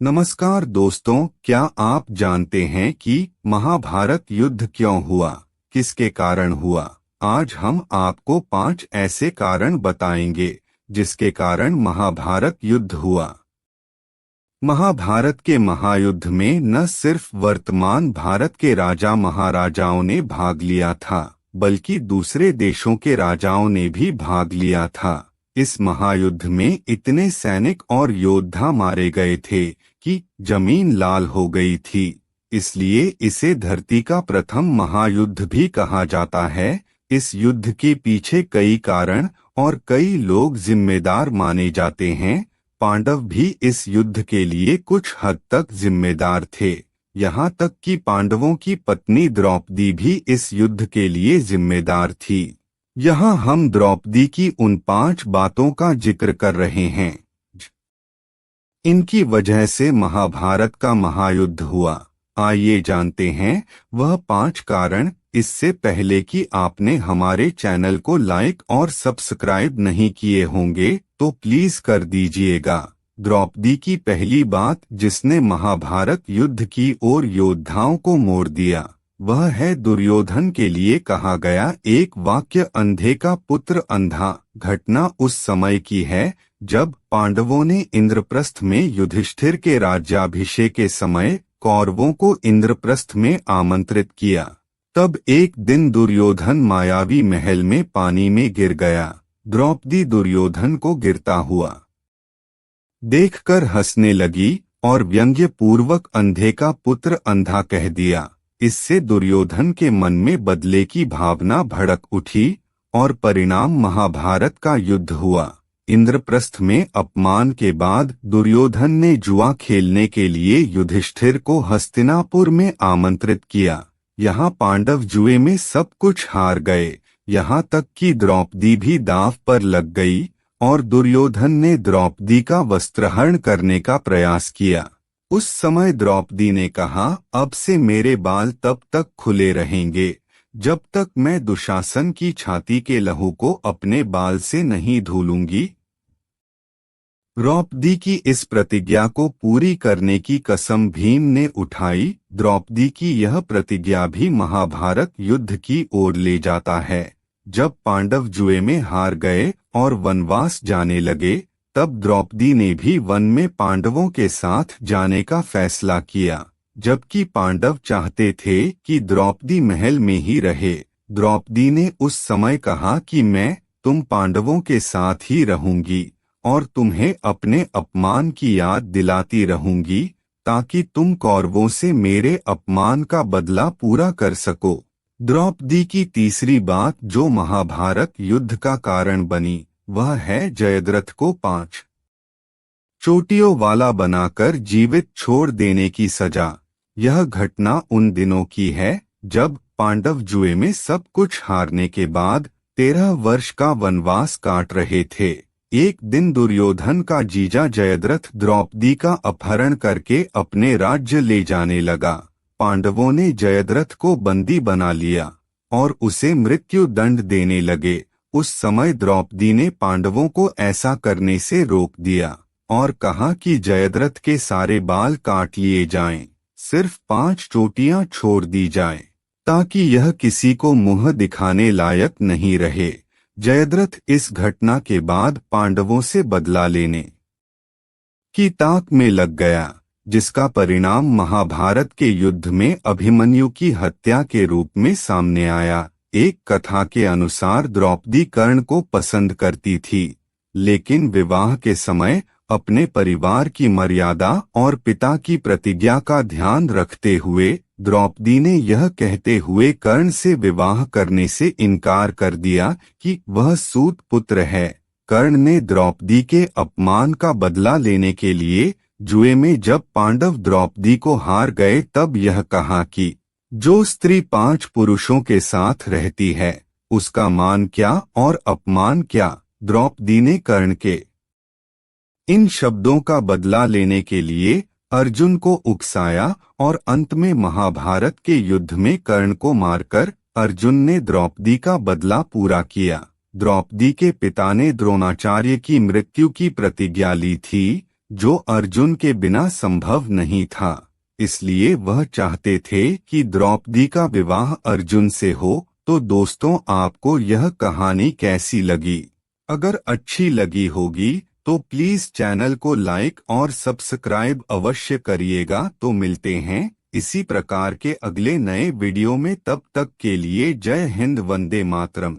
नमस्कार दोस्तों, क्या आप जानते हैं कि महाभारत युद्ध क्यों हुआ, किसके कारण हुआ? आज हम आपको 5 ऐसे कारण बताएंगे जिसके कारण महाभारत युद्ध हुआ। महाभारत के महायुद्ध में न सिर्फ वर्तमान भारत के राजा महाराजाओं ने भाग लिया था, बल्कि दूसरे देशों के राजाओं ने भी भाग लिया था। इस महायुद्ध में इतने सैनिक और योद्धा मारे गए थे कि जमीन लाल हो गई थी। इसलिए इसे धरती का प्रथम महायुद्ध भी कहा जाता है। इस युद्ध के पीछे कई कारण और कई लोग जिम्मेदार माने जाते हैं। पांडव भी इस युद्ध के लिए कुछ हद तक जिम्मेदार थे। यहाँ तक कि पांडवों की पत्नी द्रौपदी भी इस युद्ध के लिए जिम्मेदार थी। यहाँ हम द्रौपदी की उन 5 बातों का जिक्र कर रहे हैं। इनकी वजह से महाभारत का महायुद्ध हुआ। आइए जानते हैं वह 5 कारण। इससे पहले कि आपने हमारे चैनल को लाइक और सब्सक्राइब नहीं किए होंगे तो प्लीज कर दीजिएगा। द्रौपदी की पहली बात जिसने महाभारत युद्ध की ओर योद्धाओं को मोड़ दिया, वह है दुर्योधन के लिए कहा गया एक वाक्य, अंधे का पुत्र अंधा। घटना उस समय की है जब पांडवों ने इंद्रप्रस्थ में युधिष्ठिर के राज्याभिषेक के समय कौरवों को इंद्रप्रस्थ में आमंत्रित किया। तब एक दिन दुर्योधन मायावी महल में पानी में गिर गया। द्रौपदी दुर्योधन को गिरता हुआ देखकर हंसने लगी और व्यंग्य पूर्वक अंधे का पुत्र अंधा कह दिया। इससे दुर्योधन के मन में बदले की भावना भड़क उठी और परिणाम महाभारत का युद्ध हुआ। इंद्रप्रस्थ में अपमान के बाद दुर्योधन ने जुआ खेलने के लिए युधिष्ठिर को हस्तिनापुर में आमंत्रित किया। यहाँ पांडव जुए में सब कुछ हार गए, यहाँ तक कि द्रौपदी भी दांव पर लग गई और दुर्योधन ने द्रौपदी का वस्त्रहरण करने का प्रयास किया। उस समय द्रौपदी ने कहा, अब से मेरे बाल तब तक खुले रहेंगे जब तक मैं दुशासन की छाती के लहू को अपने बाल से नहीं धुलूंगी। द्रौपदी की इस प्रतिज्ञा को पूरी करने की कसम भीम ने उठाई। द्रौपदी की यह प्रतिज्ञा भी महाभारत युद्ध की ओर ले जाता है। जब पांडव जुए में हार गए और वनवास जाने लगे, तब द्रौपदी ने भी वन में पांडवों के साथ जाने का फैसला किया, जबकि पांडव चाहते थे कि द्रौपदी महल में ही रहे। द्रौपदी ने उस समय कहा कि मैं तुम पांडवों के साथ ही रहूंगी और तुम्हें अपने अपमान की याद दिलाती रहूंगी, ताकि तुम कौरवों से मेरे अपमान का बदला पूरा कर सको। द्रौपदी की तीसरी बात जो महाभारत युद्ध का कारण बनी, वह है जयद्रथ को 5 चोटियों वाला बनाकर जीवित छोड़ देने की सजा। यह घटना उन दिनों की है जब पांडव जुए में सब कुछ हारने के बाद 13 वर्ष का वनवास काट रहे थे। एक दिन दुर्योधन का जीजा जयद्रथ द्रौपदी का अपहरण करके अपने राज्य ले जाने लगा। पांडवों ने जयद्रथ को बंदी बना लिया और उसे मृत्यु दंड देने लगे। उस समय द्रौपदी ने पांडवों को ऐसा करने से रोक दिया और कहा कि जयद्रथ के सारे बाल काट लिए जाएं, सिर्फ 5 चोटियां छोड़ दी जाएं, ताकि यह किसी को मुंह दिखाने लायक नहीं रहे। जयद्रथ इस घटना के बाद पांडवों से बदला लेने की ताक में लग गया, जिसका परिणाम महाभारत के युद्ध में अभिमन्यु की हत्या के रूप में सामने आया। एक कथा के अनुसार द्रौपदी कर्ण को पसंद करती थी, लेकिन विवाह के समय अपने परिवार की मर्यादा और पिता की प्रतिज्ञा का ध्यान रखते हुए द्रौपदी ने यह कहते हुए कर्ण से विवाह करने से इनकार कर दिया कि वह सूत पुत्र है। कर्ण ने द्रौपदी के अपमान का बदला लेने के लिए जुए में जब पांडव द्रौपदी को हार गए, तब यह कहा कि जो स्त्री 5 पुरुषों के साथ रहती है, उसका मान क्या और अपमान क्या। द्रौपदी ने कर्ण के इन शब्दों का बदला लेने के लिए अर्जुन को उकसाया और अंत में महाभारत के युद्ध में कर्ण को मारकर अर्जुन ने द्रौपदी का बदला पूरा किया। द्रौपदी के पिता ने द्रोणाचार्य की मृत्यु की प्रतिज्ञा ली थी, जो अर्जुन के बिना संभव नहीं था। इसलिए वह चाहते थे कि द्रौपदी का विवाह अर्जुन से हो। तो दोस्तों, आपको यह कहानी कैसी लगी? अगर अच्छी लगी होगी तो प्लीज चैनल को लाइक और सब्सक्राइब अवश्य करिएगा। तो मिलते हैं इसी प्रकार के अगले नए वीडियो में। तब तक के लिए जय हिंद, वंदे मातरम।